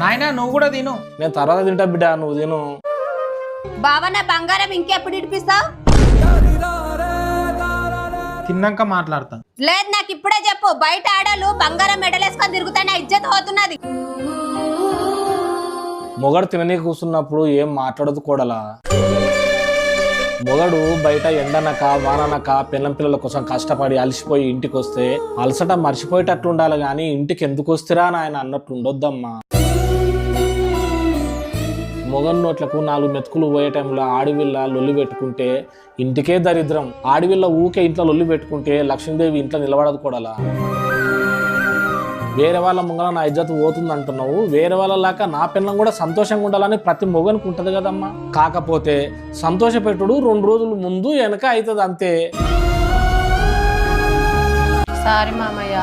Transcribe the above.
నాయనా నువ్వు కూడా తిను. నేను తర్వాత తింటా బిడ్డ, నువ్వు తిను. బావా నా బంగారం ఇంకెప్పుడు ఇడిపిస్తావు? తిన్నాక మాట్లాడతా. లేదు నాకు ఇప్పుడే చెప్పు. బయట ఆడలు బంగారం మెడలేసుకొని తిరుగుతానే ఇజ్జత్ పోతున్నది. మొగడు తిననీకి కూర్చున్నప్పుడు ఏం మాట్లాడదు కూడలా. మొగడు బయట ఎండనక వాననక పిల్లం పిల్లల కోసం కష్టపడి అలసిపోయి ఇంటికి వస్తే అలసట మర్చిపోయేటట్లు ఉండాలి కానీ ఇంటికి ఎందుకు వస్తారా అని ఆయన అన్నట్టు ఉండొద్దమ్మా. మొగన్ నోట్లకు 4 మెతుకులు పోయే టైంలో ఆడవిల్ల లొల్లి పెట్టుకుంటే ఇంటికే దరిద్రం. ఆడవిల్ల ఊకే ఇంట్లో లొల్లి పెట్టుకుంటే లక్ష్మీదేవి ఇంట్లో నిలబడదు కూడలా. వేరే వాళ్ళ ముంగల నా ఇజ్జత్ పోతుంది అంటున్నావు, వేరే వాళ్ళలాగా నా పిల్లం కూడా సంతోషంగా ఉండాలని ప్రతి మొగనికి ఉంటుంది కదమ్మా. కాకపోతే సంతోష పెట్టుడు 2 రోజుల ముందు వెనక అవుతుంది అంతే. సారీ మామయ్య.